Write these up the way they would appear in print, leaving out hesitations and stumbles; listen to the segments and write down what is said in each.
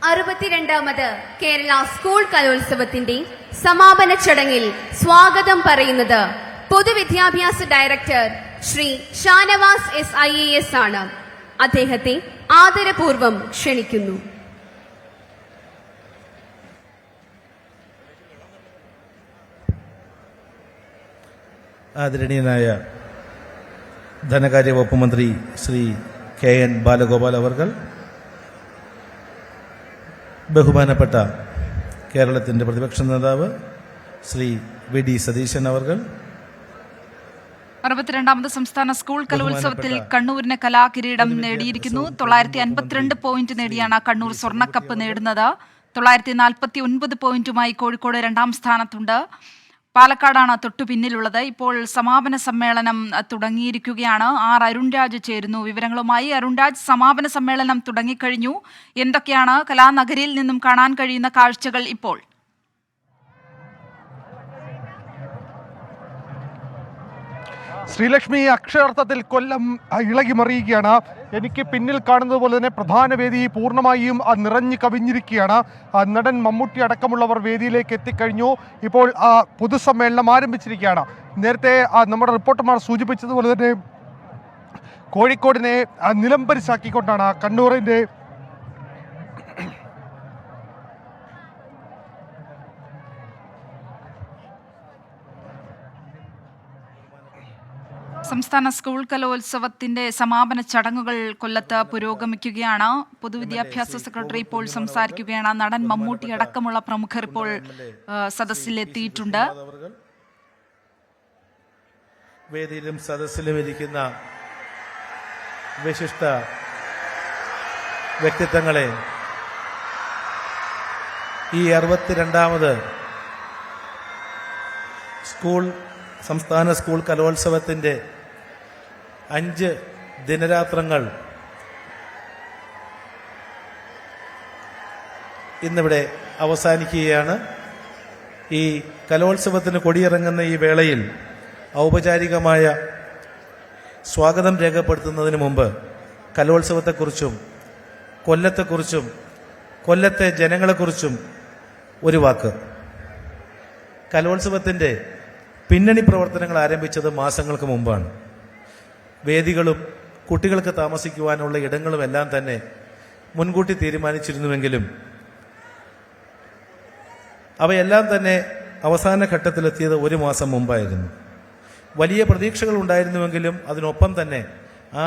62ാമത് Kerala school കലോത്സവത്തിന്റെ സമാപന ചടങ്ങിൽ സ്വാഗതം പറയുന്നത് പൊതുവിദ്യാഭ്യാസ director Shri Shanavas S IAS ആണ്. അദ്ദേഹത്തെ ആദരപൂർവ്വം ക്ഷണിക്കുന്നു. ആദരണീയനായ ധനകാര്യ വകുപ്പ് മന്ത്രി ശ്രീ KN ബാലഗോപാൽ അവർകൾ, ബഹുമാനപ്പെട്ട കേരളത്തിൻ്റെ പ്രതിപക്ഷ നേതാവ് ശ്രീ VD സതീശൻ അവർകൾ, 62ാമത് സംസ്ഥാന സ്കൂൾ കലോത്സവത്തിൽ കണ്ണൂരിന് കലാകിരീടം നേടിയിരിക്കുന്നു. 952 പോയിന്റ് നേടിയാണ് കണ്ണൂർ സ്വർണ്ണക്കപ്പ് നേടുന്നത്. 949 പോയിന്റുമായി കോഴിക്കോട് രണ്ടാം സ്ഥാനത്തുണ്ട്. പാലക്കാടാണ് തൊട്ടു പിന്നിലുള്ളത്. ഇപ്പോൾ സമാപന സമ്മേളനം തുടങ്ങിയിരിക്കുകയാണ്. അരുൺരാജ് ചേരുന്നു വിവരങ്ങളുമായി. അരുൺരാജ്, സമാപന സമ്മേളനം തുടങ്ങിക്കഴിഞ്ഞു. എന്തൊക്കെയാണ് കലാനഗരിയിൽ നിന്നും കാണാൻ കഴിയുന്ന കാഴ്ചകൾ ഇപ്പോൾ? ശ്രീലക്ഷ്മി, അക്ഷരാർത്ഥത്തിൽ കൊല്ലം ഇളകി മറിയുകയാണ്. എനിക്ക് പിന്നിൽ കാണുന്നത് പോലെ തന്നെ പ്രധാന വേദി പൂർണ്ണമായും നിറഞ്ഞു കവിഞ്ഞിരിക്കുകയാണ്. നടൻ മമ്മൂട്ടി അടക്കമുള്ളവർ വേദിയിലേക്ക് എത്തിക്കഴിഞ്ഞു. ഇപ്പോൾ പൊതുസമ്മേളനം ആരംഭിച്ചിരിക്കുകയാണ്. നേരത്തെ നമ്മുടെ റിപ്പോർട്ടർമാർ സൂചിപ്പിച്ചതുപോലെ തന്നെ കോഴിക്കോടിനെ നിലംപരിശാക്കിക്കൊണ്ടാണ് കണ്ണൂരിൻ്റെ സംസ്ഥാന സ്കൂൾ കലോത്സവത്തിന്റെ സമാപന ചടങ്ങുകൾ കൊല്ലത്ത് പുരോഗമിക്കുകയാണ്. പൊതുവിദ്യാഭ്യാസ സെക്രട്ടറി ഇപ്പോൾ സംസാരിക്കുകയാണ്. നടൻ മമ്മൂട്ടി അടക്കമുള്ള പ്രമുഖർ ഇപ്പോൾ സദസ്സിലെത്തിയിട്ടുണ്ട്. വേദിയിലും സദസ്സിലും ഇരിക്കുന്ന വിശിഷ്ട വ്യക്തിത്വങ്ങളെ, ഈ 62ാമത് സംസ്ഥാന സ്കൂൾ കലോത്സവത്തിൻ്റെ 5 ദിനരാത്രങ്ങൾ ഇന്നിവിടെ അവസാനിക്കുകയാണ്. ഈ കലോത്സവത്തിന് കൊടിയിറങ്ങുന്ന ഈ വേളയിൽ ഔപചാരികമായ സ്വാഗതം രേഖപ്പെടുത്തുന്നതിന് മുമ്പ് കലോത്സവത്തെക്കുറിച്ചും കൊല്ലത്തെക്കുറിച്ചും കൊല്ലത്തെ ജനങ്ങളെക്കുറിച്ചും ഒരു വാക്ക്. കലോത്സവത്തിൻ്റെ പിന്നണി പ്രവർത്തനങ്ങൾ ആരംഭിച്ചത് മാസങ്ങൾക്ക് മുമ്പാണ്. വേദികളും കുട്ടികൾക്ക് താമസിക്കുവാനുള്ള ഇടങ്ങളും എല്ലാം തന്നെ മുൻകൂട്ടി തീരുമാനിച്ചിരുന്നുവെങ്കിലും അവയെല്ലാം തന്നെ അവസാന ഘട്ടത്തിലെത്തിയത് 1 മാസം മുമ്പായിരുന്നു. വലിയ പ്രതീക്ഷകൾ ഉണ്ടായിരുന്നുവെങ്കിലും അതിനൊപ്പം തന്നെ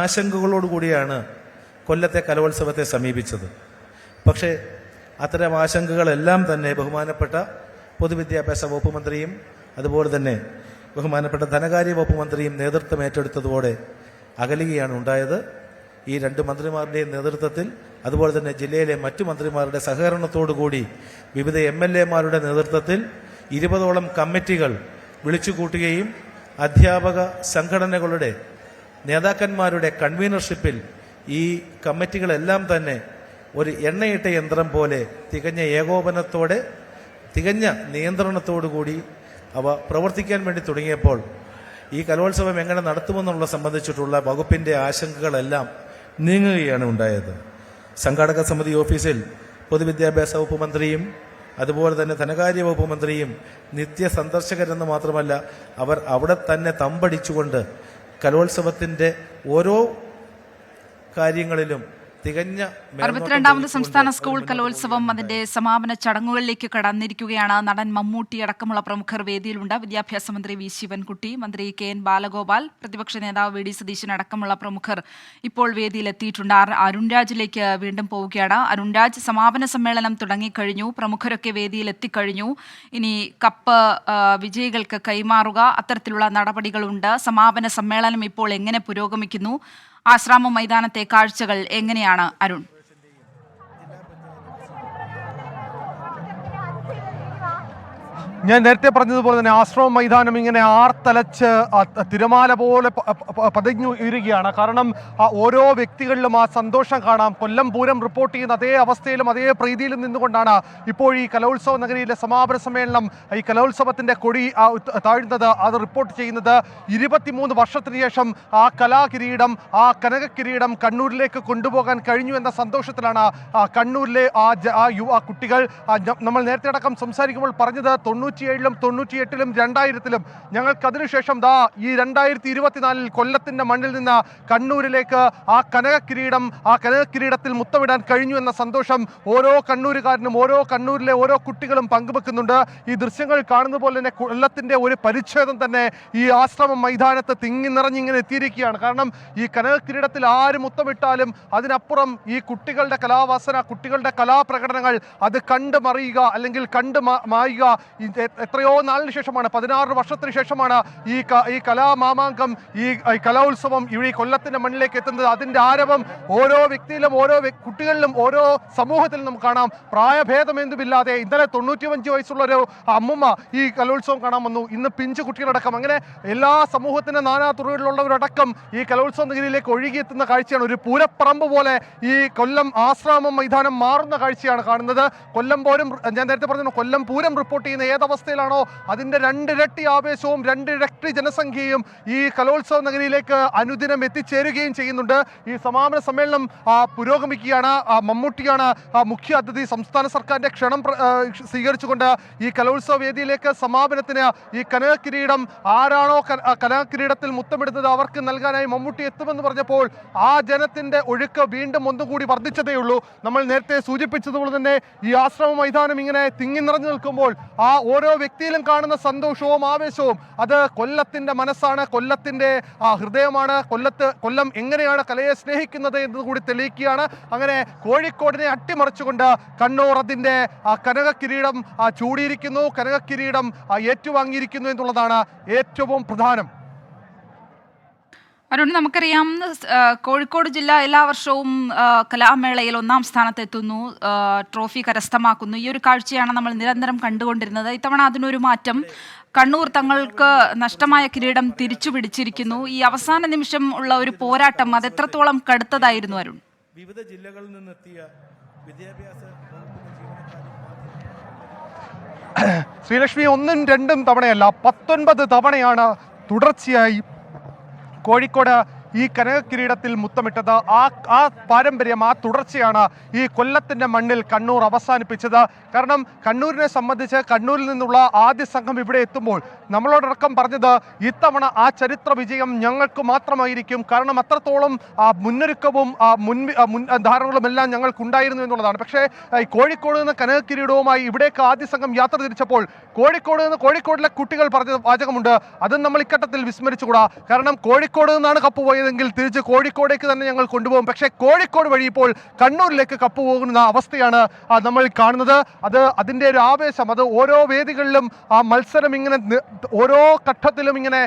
ആശങ്കകളോടുകൂടിയാണ് കൊല്ലത്തെ കലോത്സവത്തെ സമീപിച്ചത്. പക്ഷേ അത്തരം ആശങ്കകളെല്ലാം തന്നെ ബഹുമാനപ്പെട്ട പൊതുവിദ്യാഭ്യാസ വകുപ്പ് മന്ത്രിയും അതുപോലെ തന്നെ ബഹുമാനപ്പെട്ട ധനകാര്യ വകുപ്പ് മന്ത്രിയും നേതൃത്വം ഏറ്റെടുത്തതോടെ അകലുകയാണ് ഉണ്ടായത്. ഈ 2 മന്ത്രിമാരുടെയും നേതൃത്വത്തിൽ, അതുപോലെ തന്നെ ജില്ലയിലെ മറ്റു മന്ത്രിമാരുടെ സഹകരണത്തോടുകൂടി വിവിധ MLA-മാരുടെ നേതൃത്വത്തിൽ 20ഓളം കമ്മിറ്റികൾ വിളിച്ചുകൂട്ടുകയും അധ്യാപക സംഘടനകളുടെ നേതാക്കന്മാരുടെ കൺവീനർഷിപ്പിൽ ഈ കമ്മിറ്റികളെല്ലാം തന്നെ ഒരു എണ്ണയിട്ട യന്ത്രം പോലെ തികഞ്ഞ ഏകോപനത്തോടെ, തികഞ്ഞ നിയന്ത്രണത്തോടുകൂടി അവ പ്രവർത്തിക്കാൻ വേണ്ടി തുടങ്ങിയപ്പോൾ ഈ കലോത്സവം എങ്ങനെ നടത്തുമെന്നുള്ള സംബന്ധിച്ചിട്ടുള്ള വകുപ്പിൻ്റെ ആശങ്കകളെല്ലാം നീങ്ങുകയാണ് ഉണ്ടായത്. സംഘാടക സമിതി ഓഫീസിൽ പൊതുവിദ്യാഭ്യാസ വകുപ്പ് മന്ത്രിയും അതുപോലെ തന്നെ ധനകാര്യ വകുപ്പ് മന്ത്രിയും നിത്യ സന്ദർശകരെന്ന് മാത്രമല്ല, അവർ അവിടെ തന്നെ തമ്പടിച്ചുകൊണ്ട് കലോത്സവത്തിൻ്റെ ഓരോ കാര്യങ്ങളിലും 62ാമത് സംസ്ഥാന സ്കൂൾ കലോത്സവം അതിന്റെ സമാപന ചടങ്ങുകളിലേക്ക് കടന്നിരിക്കുകയാണ്. നടൻ മമ്മൂട്ടി അടക്കമുള്ള പ്രമുഖർ വേദിയിലുണ്ട്. വിദ്യാഭ്യാസ മന്ത്രി V ശിവൻകുട്ടി, മന്ത്രി KN ബാലഗോപാൽ, പ്രതിപക്ഷ നേതാവ് VD സതീശൻ അടക്കമുള്ള പ്രമുഖർ ഇപ്പോൾ വേദിയിലെത്തിയിട്ടുണ്ട്. അരുൺരാജിലേക്ക് വീണ്ടും പോവുകയാണ്. അരുൺരാജ്, സമാപന സമ്മേളനം തുടങ്ങിക്കഴിഞ്ഞു. പ്രമുഖരൊക്കെ വേദിയിൽ എത്തിക്കഴിഞ്ഞു. ഇനി കപ്പ് വിജയികൾക്ക് കൈമാറുക, അത്തരത്തിലുള്ള നടപടികളുണ്ട്. സമാപന സമ്മേളനം ഇപ്പോൾ എങ്ങനെ പുരോഗമിക്കുന്നു? ആശ്രാമ മൈതാനത്തെ കാഴ്ചകൾ എങ്ങനെയാണ് അരുൺ? ഞാൻ നേരത്തെ പറഞ്ഞതുപോലെ തന്നെ ആശ്രമ മൈതാനം ഇങ്ങനെ ആർത്തലച്ച് തിരമാല പോലെ പതിഞ്ഞു ഉയരുകയാണ്. കാരണം ഓരോ വ്യക്തികളിലും ആ സന്തോഷം കാണാം. കൊല്ലം പൂരം റിപ്പോർട്ട് ചെയ്യുന്ന അതേ അവസ്ഥയിലും അതേ പ്രീതിയിലും നിന്നുകൊണ്ടാണ് ഇപ്പോൾ ഈ കലോത്സവ നഗരിയിലെ സമാപന സമ്മേളനം ഈ കലോത്സവത്തിന്റെ കൊടി താഴ്ന്നത് അത് റിപ്പോർട്ട് ചെയ്യുന്നത്. 23 വർഷത്തിന് ശേഷം ആ കലാകിരീടം ആ കനക കിരീടം കണ്ണൂരിലേക്ക് കൊണ്ടുപോകാൻ കഴിഞ്ഞു എന്ന സന്തോഷത്തിലാണ് കണ്ണൂരിലെ ആ കുട്ടികൾ. നമ്മൾ നേരത്തെ അടക്കം സംസാരിക്കുമ്പോൾ പറഞ്ഞത് 97-ലും 98-ലും 2000-ലും ഞങ്ങൾക്ക് അതിനുശേഷം ഈ 2024-ൽ കൊല്ലത്തിന്റെ മണ്ണിൽ നിന്ന് കണ്ണൂരിലേക്ക് ആ കനക കിരീടത്തിൽ മുത്തമിടാൻ കഴിഞ്ഞു എന്ന സന്തോഷം ഓരോ കണ്ണൂരുകാരനും ഓരോ കണ്ണൂരിലെ ഓരോ കുട്ടികളും പങ്കുവെക്കുന്നുണ്ട്. ഈ ദൃശ്യങ്ങൾ കാണുന്ന പോലെ തന്നെ കൊല്ലത്തിന്റെ ഒരു പരിച്ഛേദം തന്നെ ഈ ആശ്രമം മൈതാനത്ത് തിങ്ങി നിറഞ്ഞിങ്ങനെ എത്തിയിരിക്കുകയാണ്. കാരണം ഈ കനക കിരീടത്തിൽ ആര് മുത്തമിട്ടാലും അതിനപ്പുറം ഈ കുട്ടികളുടെ കലാവാസന കുട്ടികളുടെ കലാപ്രകടനങ്ങൾ അത് കണ്ടു മറിയുക അല്ലെങ്കിൽ കണ്ടു മായുക എത്രയോ നാളിന് ശേഷമാണ് 16 വർഷത്തിന് ശേഷമാണ് ഈ കലാമാമാങ്കം ഈ കലോത്സവം ഈ കൊല്ലത്തിന്റെ മണ്ണിലേക്ക് എത്തുന്നത്. അതിന്റെ ആരവം ഓരോ വ്യക്തിയിലും ഓരോ കുട്ടികളിലും ഓരോ സമൂഹത്തിലും നമുക്ക് കാണാം. പ്രായഭേദം എന്തുമില്ലാതെ ഇന്നലെ 95 വയസ്സുള്ള ഒരു അമ്മുമ്മ ഈ കലോത്സവം കാണാൻ വന്നു. ഇന്ന് പിഞ്ചു കുട്ടികളടക്കം അങ്ങനെ എല്ലാ സമൂഹത്തിന്റെ നാനാ തുറകളിലുള്ളവരടക്കം ഈ കലോത്സവ നഗരിയിലേക്ക് ഒഴുകിയെത്തുന്ന കാഴ്ചയാണ്. ഒരു പൂരപ്പറമ്പ് പോലെ ഈ കൊല്ലം ആശ്രാമം മൈതാനം മാറുന്ന കാഴ്ചയാണ് കാണുന്നത്. ഞാൻ നേരത്തെ പറഞ്ഞു കൊല്ലം പൂരം റിപ്പോർട്ട് ചെയ്യുന്ന ഏതവസ്ഥയിലാണോ അതിന്റെ 2 ഇരട്ടി ആവേശവും 2 ഇരട്ടി ജനസംഖ്യയും ഈ കലോത്സവ നഗരിയിലേക്ക് അനുദിനം എത്തിച്ചേരുകയും ചെയ്യുന്നുണ്ട്. ഈ സമാപന സമ്മേളനം പുരോഗമിക്കുകയാണ്. മമ്മൂട്ടിയാണ് മുഖ്യ അതിഥി. സംസ്ഥാന സർക്കാരിന്റെ ക്ഷണം സ്വീകരിച്ചുകൊണ്ട് ഈ കലോത്സവ വേദിയിലേക്ക് സമാപനത്തിന് ഈ കനക കിരീടം ആരാണോ കനക കിരീടത്തിൽ മുത്തമിടുന്നത് അവർക്ക് നൽകാനായി മമ്മൂട്ടി എത്തുമെന്ന് പറഞ്ഞപ്പോൾ ആ ജനത്തിന്റെ ഒഴുക്ക് വീണ്ടും ഒന്നുകൂടി വർദ്ധിച്ചതേയുള്ളൂ. നമ്മൾ നേരത്തെ സൂചിപ്പിച്ചതുപോലെ തന്നെ ഈ ആശ്രമ മൈതാനം ഇങ്ങനെ തിങ്ങി നിറഞ്ഞു നിൽക്കുമ്പോൾ ആ ഓരോ വ്യക്തിയിലും കാണുന്ന സന്തോഷവും ആവേശവും അത് കൊല്ലത്തിന്റെ മനസ്സാണ്, കൊല്ലത്തിന്റെ ഹൃദയമാണ്. കൊല്ലം എങ്ങനെയാണ് കലയെ സ്നേഹിക്കുന്നത് എന്ന് കൂടി തെളിയിക്കുകയാണ്. അങ്ങനെ കോഴിക്കോടിനെ അട്ടിമറിച്ചുകൊണ്ട് കണ്ണൂർ അതിന്റെ കനക കിരീടം ചൂടിയിരിക്കുന്നു, കനക കിരീടം ഏറ്റുവാങ്ങിയിരിക്കുന്നു എന്നുള്ളതാണ് ഏറ്റവും പ്രധാനം. അരുൺ, നമുക്കറിയാം കോഴിക്കോട് ജില്ല എല്ലാ വർഷവും കലാമേളയിൽ 1-ാം സ്ഥാനത്തെത്തുന്നു, ട്രോഫി കരസ്ഥമാക്കുന്നു. ഈ ഒരു കാഴ്ചയാണ് നമ്മൾ നിരന്തരം കണ്ടുകൊണ്ടിരുന്നത്. ഇത്തവണ അതിനൊരു മാറ്റം. കണ്ണൂർ തങ്ങൾക്ക് നഷ്ടമായ കിരീടം തിരിച്ചു പിടിച്ചിരിക്കുന്നു. ഈ അവസാന നിമിഷം ഉള്ള ഒരു പോരാട്ടം അത് എത്രത്തോളം കടുത്തതായിരുന്നു അരുൺ? വിവിധ ജില്ലകളിൽ നിന്നെത്തിയ വിദ്യാഭ്യാസ ശ്രീലക്ഷ്മി 1ഉം 2ഉം തവണയല്ല 19 തവണയാണ് തുടർച്ചയായി കോഴിക്കോട് ഈ കനക കിരീടത്തിൽ മുത്തമിട്ടത്. ആ പാരമ്പര്യം ആ തുടർച്ചയാണ് ഈ കൊല്ലത്തിന്റെ മണ്ണിൽ കണ്ണൂർ അവസാനിപ്പിച്ചത്. കാരണം കണ്ണൂരിനെ സംബന്ധിച്ച് കണ്ണൂരിൽ നിന്നുള്ള ആദ്യ സംഘം ഇവിടെ എത്തുമ്പോൾ നമ്മളോടക്കം പറഞ്ഞത് ഇത്തവണ ആ ചരിത്ര വിജയം ഞങ്ങൾക്ക് മാത്രമായിരിക്കും. കാരണം അത്രത്തോളം മുന്നൊരുക്കവും ധാരണകളും എല്ലാം ഞങ്ങൾക്കുണ്ടായിരുന്നു എന്നുള്ളതാണ്. പക്ഷേ കോഴിക്കോട് നിന്ന് കനക കിരീടവുമായി ഇവിടേക്ക് ആദ്യ സംഘം യാത്ര തിരിച്ചപ്പോൾ കോഴിക്കോടിലെ കുട്ടികൾ പറഞ്ഞ വാചകമുണ്ട്. അതും നമ്മൾ ഇക്കട്ടത്തിൽ വിസ്മരിച്ചുകൂടാ. കാരണം കോഴിക്കോട് നിന്നാണ് കപ്പ് പോയതെങ്കിൽ തിരിച്ച് കോഴിക്കോടേക്ക് തന്നെ ഞങ്ങൾ കൊണ്ടുപോകും. പക്ഷേ കോഴിക്കോട് വഴി ഇപ്പോൾ കണ്ണൂരിലേക്ക് കപ്പ് പോകുന്ന അവസ്ഥയാണ് നമ്മൾ കാണുന്നത്. അതിൻ്റെ ഒരു ആവേശം അത് ഓരോ വേദികളിലും ആ മത്സരം ഇങ്ങനെ ഓരോ ഘട്ടത്തിലും ഇങ്ങനെ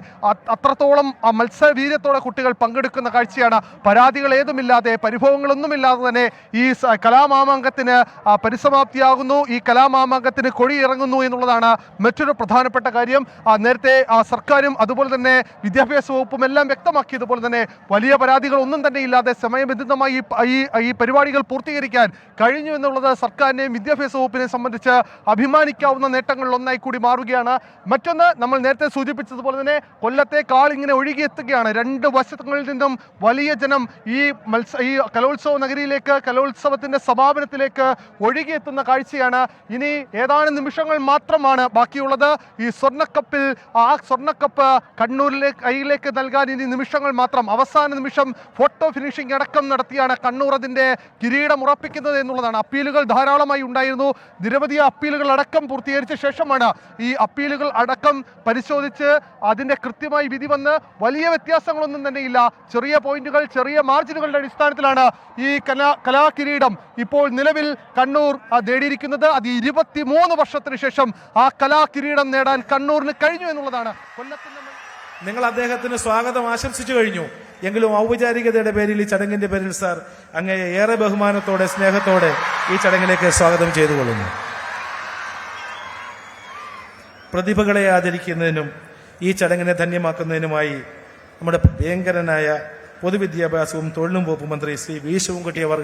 അത്രത്തോളം ആ മത്സര വീര്യത്തോടെ കുട്ടികൾ പങ്കെടുക്കുന്ന കാഴ്ചയാണ്. പരാതികൾ ഏതുമില്ലാതെ പരിഭവങ്ങളൊന്നുമില്ലാതെ തന്നെ ഈ കലാമാമാങ്കത്തിന് പരിസമാപ്തിയാകുന്നു. ഈ കലാമാമാങ്കത്തിന് കൊടിയിറങ്ങുന്നു എന്നുള്ളതാണ് മറ്റൊരു പ്രധാനപ്പെട്ട കാര്യം. നേരത്തെ സർക്കാരും അതുപോലെ തന്നെ വിദ്യാഭ്യാസ വകുപ്പും എല്ലാം വ്യക്തമാക്കിയതുപോലെ തന്നെ വലിയ പരാതികൾ ഒന്നും തന്നെ ഇല്ലാതെ സമയബന്ധിതമായി ഈ പരിപാടികൾ പൂർത്തീകരിക്കാൻ കഴിഞ്ഞു എന്നുള്ളത് സർക്കാരിനെയും വിദ്യാഭ്യാസ വകുപ്പിനെ സംബന്ധിച്ച് അഭിമാനിക്കാവുന്ന നേട്ടങ്ങളിൽ ഒന്നായി കൂടി മാറുകയാണ്. മറ്റൊന്ന് നമ്മൾ നേരത്തെ സൂചിപ്പിച്ചതുപോലെ തന്നെ കൊല്ലത്തേക്കാൾ ഇങ്ങനെ ഒഴുകിയെത്തുകയാണ്. 2 വശങ്ങളിൽ നിന്നും വലിയ ജനം ഈ കലോത്സവ നഗരിയിലേക്ക് കലോത്സവത്തിന്റെ സമാപനത്തിലേക്ക് ഒഴുകിയെത്തുന്ന കാഴ്ചയാണ്. ഇനി ഏതാനും നിമിഷങ്ങൾ മാത്രമാണ് ബാക്കിയുള്ളത്. ഈ സ്വർണ്ണക്കപ്പ് കയ്യിലേക്ക് നൽകാൻ ഇനി നിമിഷങ്ങൾ മാത്രം. അവസാന നിമിഷം ഫോട്ടോ ഫിനിഷിംഗ് അടക്കം നടത്തിയാണ് കണ്ണൂർ അതിന്റെ കിരീടം ഉറപ്പിക്കുന്നത് എന്നുള്ളതാണ്. അപ്പീലുകൾ ധാരാളമായി ഉണ്ടായിരുന്നു. നിരവധി അപ്പീലുകൾ അടക്കം പൂർത്തീകരിച്ച ശേഷമാണ് ഈ അപ്പീലുകൾ അടക്കം പരിശോധിച്ച് അതിന്റെ കൃത്യമായി വിധി വന്ന് വലിയ വ്യത്യാസങ്ങളൊന്നും തന്നെ ഇല്ല. ചെറിയ പോയിന്റുകൾ ചെറിയ മാർജിനുകളുടെ അടിസ്ഥാനത്തിലാണ് ഈ കലാകിരീടം ഇപ്പോൾ നിലവിൽ കണ്ണൂർ നേടിയിരിക്കുന്നത്. അത് 23 വർഷത്തിന് ശേഷം ആ കലാകിരീടം നേടാൻ കണ്ണൂരിന് കഴിഞ്ഞു എന്നുള്ളതാണ്. നിങ്ങൾ അദ്ദേഹത്തിന് സ്വാഗതം ആശംസിച്ചു കഴിഞ്ഞു. എങ്കിലും ഔപചാരികതയുടെ പേരിൽ ഈ ചടങ്ങിന്റെ പേരിൽ സാർ അങ്ങേ ഏറെ ബഹുമാനത്തോടെ സ്നേഹത്തോടെ ഈ ചടങ്ങിലേക്ക് സ്വാഗതം ചെയ്തുകൊള്ളുന്നു. പ്രതിഭകളെ ആദരിക്കുന്നതിനും ഈ ചടങ്ങിനെ ധന്യമാക്കുന്നതിനുമായി നമ്മുടെ പ്രിയങ്കരനായ പൊതുവിദ്യാഭ്യാസവും തൊഴിലും വകുപ്പ് മന്ത്രി ശ്രീ വി ശിവൻകുട്ടി അവർ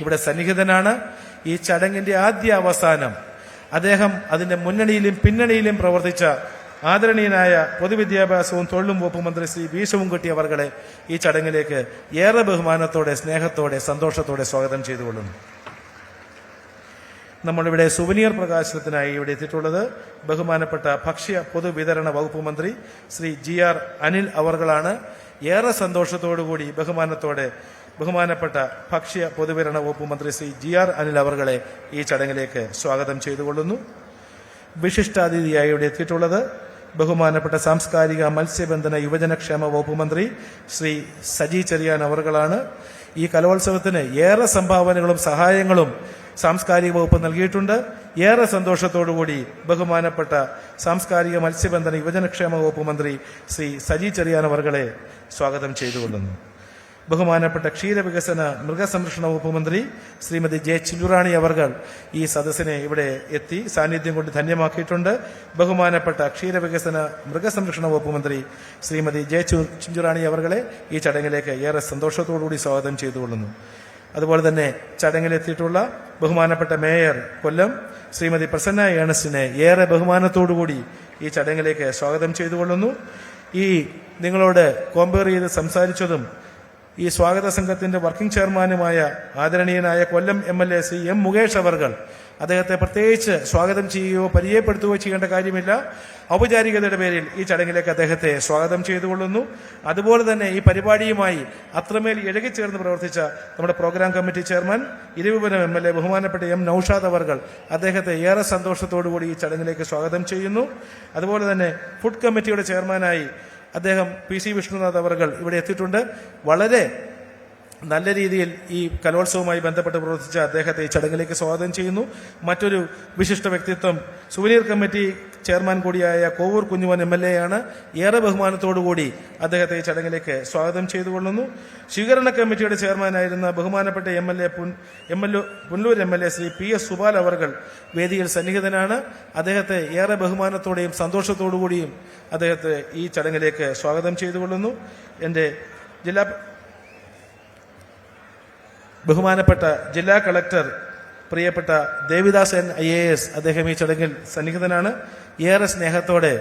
ഇവിടെ സന്നിഹിതനാണ്. ഈ ചടങ്ങിന്റെ ആദ്യ അവസാനം അദ്ദേഹം അതിന്റെ മുന്നണിയിലും പിന്നണിയിലും പ്രവർത്തിച്ച ആദരണീയനായ പൊതുവിദ്യാഭ്യാസവും തൊഴിലും വകുപ്പ് മന്ത്രി ശ്രീ വി ശിവൻകുട്ടി അവർകളെ ഈ ചടങ്ങിലേക്ക് ഏറെ ബഹുമാനത്തോടെ, സ്നേഹത്തോടെ, സന്തോഷത്തോടെ സ്വാഗതം ചെയ്തുകൊള്ളുന്നു. നമ്മളിവിടെ സുവനീർ പ്രകാശനത്തിനായി ഇവിടെ എത്തിയിട്ടുള്ളത് ബഹുമാനപ്പെട്ട ഭക്ഷ്യ പൊതുവിതരണ വകുപ്പ് മന്ത്രി ശ്രീ GR അനിൽ അവർകളാണ്. ഏറെ സന്തോഷത്തോടുകൂടി ബഹുമാനത്തോടെ ബഹുമാനപ്പെട്ട ഭക്ഷ്യ പൊതുവിതരണ വകുപ്പ് മന്ത്രി ശ്രീ GR അനിൽ അവർകളെ ഈ ചടങ്ങിലേക്ക് സ്വാഗതം ചെയ്തുകൊള്ളുന്നു. വിശിഷ്ടാതിഥിയായി ഇവിടെ എത്തിയിട്ടുള്ളത് ബഹുമാനപ്പെട്ട സാംസ്കാരിക മത്സ്യബന്ധന യുവജനക്ഷേമ വകുപ്പ് മന്ത്രി ശ്രീ സജി ചെറിയാൻ അവർകളാണ്. ഈ കലോത്സവത്തിന് ഏറെ സംഭാവനകളും സഹായങ്ങളും സാംസ്കാരിക വകുപ്പ് നൽകിയിട്ടുണ്ട്. ഏറെ സന്തോഷത്തോടുകൂടി ബഹുമാനപ്പെട്ട സാംസ്കാരിക മത്സ്യബന്ധന യുവജനക്ഷേമ വകുപ്പ് മന്ത്രി ശ്രീ സജി ചെറിയാൻ അവർകളെ സ്വാഗതം ചെയ്തുകൊള്ളുന്നു. ബഹുമാനപ്പെട്ട ക്ഷീരവികസന മൃഗസംരക്ഷണ വകുപ്പ് മന്ത്രി ശ്രീമതി ജെ ചിഞ്ചുറാണി അവർകൾ ഈ സദസ്സിനെ ഇവിടെ എത്തി സാന്നിധ്യം കൊണ്ട് ധന്യമാക്കിയിട്ടുണ്ട്. ബഹുമാനപ്പെട്ട ക്ഷീരവികസന മൃഗസംരക്ഷണ വകുപ്പ് മന്ത്രി ശ്രീമതി ജെ ചിഞ്ചുറാണി അവർകളെ ഈ ചടങ്ങിലേക്ക് ഏറെ സന്തോഷത്തോടുകൂടി സ്വാഗതം ചെയ്തുകൊള്ളുന്നു. അതുപോലെ തന്നെ ചടങ്ങിലെത്തിയിട്ടുള്ള ബഹുമാനപ്പെട്ട മേയർ കൊല്ലം ശ്രീമതി പ്രസന്ന ഏണസ്റ്റിനെ ഏറെ ബഹുമാനത്തോടുകൂടി ഈ ചടങ്ങിലേക്ക് സ്വാഗതം ചെയ്തുകൊള്ളുന്നു. ഈ നിങ്ങളോട് കോമ്പയർ ചെയ്ത് സംസാരിച്ചതും ഈ സ്വാഗത സംഘത്തിന്റെ വർക്കിംഗ് ചെയർമാനുമായ ആദരണീയനായ കൊല്ലം MLA ശ്രീ M മുകേഷ് അവർകൾ അദ്ദേഹത്തെ പ്രത്യേകിച്ച് സ്വാഗതം ചെയ്യുകയോ പരിചയപ്പെടുത്തുകയോ ചെയ്യേണ്ട കാര്യമില്ല. ഔപചാരികതയുടെ പേരിൽ ഈ ചടങ്ങിലേക്ക് അദ്ദേഹത്തെ സ്വാഗതം ചെയ്തുകൊള്ളുന്നു. അതുപോലെ തന്നെ ഈ പരിപാടിയുമായി അത്രമേൽ ഇഴകിച്ചേർന്ന് പ്രവർത്തിച്ച നമ്മുടെ programme committee chairman Eravipuram MLA ബഹുമാനപ്പെട്ട M നൌഷാദ് അവർകൾ അദ്ദേഹത്തെ ഏറെ സന്തോഷത്തോടുകൂടി ഈ ചടങ്ങിലേക്ക് സ്വാഗതം ചെയ്യുന്നു. അതുപോലെ തന്നെ ഫുഡ് കമ്മിറ്റിയുടെ ചെയർമാനായി അദ്ദേഹം PC വിഷ്ണുനാഥ് അവർകൾ ഇവിടെ എത്തിയിട്ടുണ്ട്. വളരെ നല്ല രീതിയിൽ ഈ കലോത്സവവുമായി ബന്ധപ്പെട്ട് പ്രവർത്തിച്ച അദ്ദേഹത്തെ ഈ ചടങ്ങിലേക്ക് സ്വാഗതം ചെയ്യുന്നു. മറ്റൊരു വിശിഷ്ട വ്യക്തിത്വം സുവനീർ കമ്മിറ്റി ചെയർമാൻ കൂടിയായ കോവൂർ കുഞ്ഞുമോൻ MLA ആണ്. ഏറെ ബഹുമാനത്തോടുകൂടി അദ്ദേഹത്തെ ഈ ചടങ്ങിലേക്ക് സ്വാഗതം ചെയ്തുകൊള്ളുന്നു. സ്വീകരണ കമ്മിറ്റിയുടെ ചെയർമാനായിരുന്ന ബഹുമാനപ്പെട്ട പുനലൂർ MLA ശ്രീ PS സുബാൽ അവർകൾ വേദിയിൽ സന്നിഹിതനാണ്. അദ്ദേഹത്തെ ഏറെ ബഹുമാനത്തോടെയും സന്തോഷത്തോടുകൂടിയും അദ്ദേഹത്തെ ഈ ചടങ്ങിലേക്ക് സ്വാഗതം ചെയ്തുകൊള്ളുന്നു. എൻ്റെ ബഹുമാനപ്പെട്ട ജില്ലാ കളക്ടർ പ്രിയപ്പെട്ട ദേവിദാസ് N IAS അദ്ദേഹം ഈ ചടങ്ങിൽ സന്നിഹിതനാണ്. ഏറെ സ്നേഹത്തോടെ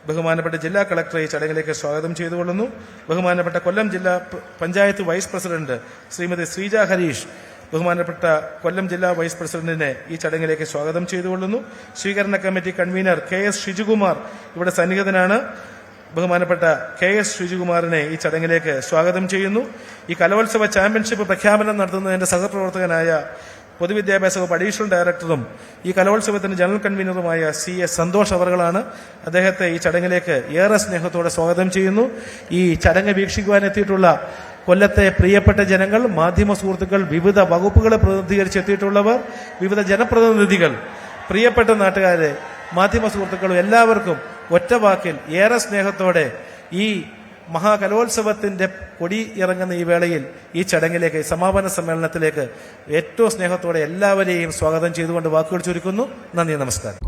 ബഹുമാനപ്പെട്ട ജില്ലാ കളക്ടറെ ഈ ചടങ്ങിലേക്ക് സ്വാഗതം ചെയ്തുകൊള്ളുന്നു. ബഹുമാനപ്പെട്ട കൊല്ലം ജില്ലാ പഞ്ചായത്ത് വൈസ് പ്രസിഡന്റ് ശ്രീമതി ശ്രീജ ഹരീഷ് ബഹുമാനപ്പെട്ട കൊല്ലം ജില്ലാ വൈസ് പ്രസിഡന്റിനെ ഈ ചടങ്ങിലേക്ക് സ്വാഗതം ചെയ്തുകൊള്ളുന്നു. സ്വീകരണ കമ്മിറ്റി കൺവീനർ KS ഷിജുകുമാർ ഇവിടെ സന്നിഹിതനാണ്. ബഹുമാനപ്പെട്ട KS ഷിജുകുമാറിനെ ഈ ചടങ്ങിലേക്ക് സ്വാഗതം ചെയ്യുന്നു. ഈ കലോത്സവ ചാമ്പ്യൻഷിപ്പ് പ്രഖ്യാപനം നടത്തുന്നതിന്റെ സഹപ്രവർത്തകനായ പൊതുവിദ്യാഭ്യാസ വകുപ്പ് അഡീഷണൽ ഡയറക്ടറും ഈ കലോത്സവത്തിന്റെ ജനറൽ കൺവീനറുമായ CS സന്തോഷ് അവർകളാണ്. അദ്ദേഹത്തെ ഈ ചടങ്ങിലേക്ക് ഏറെ സ്നേഹത്തോടെ സ്വാഗതം ചെയ്യുന്നു. ഈ ചടങ്ങ് വീക്ഷിക്കുവാനെത്തിയിട്ടുള്ള കൊല്ലത്തെ പ്രിയപ്പെട്ട ജനങ്ങൾ, മാധ്യമ സുഹൃത്തുക്കൾ, വിവിധ വകുപ്പുകളെ പ്രതിനിധീകരിച്ചെത്തിയിട്ടുള്ളവർ, വിവിധ ജനപ്രതിനിധികൾ, പ്രിയപ്പെട്ട നാട്ടുകാരെ, മാധ്യമ സുഹൃത്തുക്കളും എല്ലാവർക്കും ഒറ്റ വാക്കിൽ ഏറെ സ്നേഹത്തോടെ ഈ മഹാകലോത്സവത്തിന്റെ കൊടി ഇറങ്ങുന്ന ഈ വേളയിൽ ഈ ചടങ്ങിലേക്ക്, സമാപന സമ്മേളനത്തിലേക്ക് ഏറ്റവും സ്നേഹത്തോടെ എല്ലാവരെയും സ്വാഗതം ചെയ്തുകൊണ്ട് വാക്കുകൾ ചുരുക്കുന്നു. നന്ദി, നമസ്കാരം.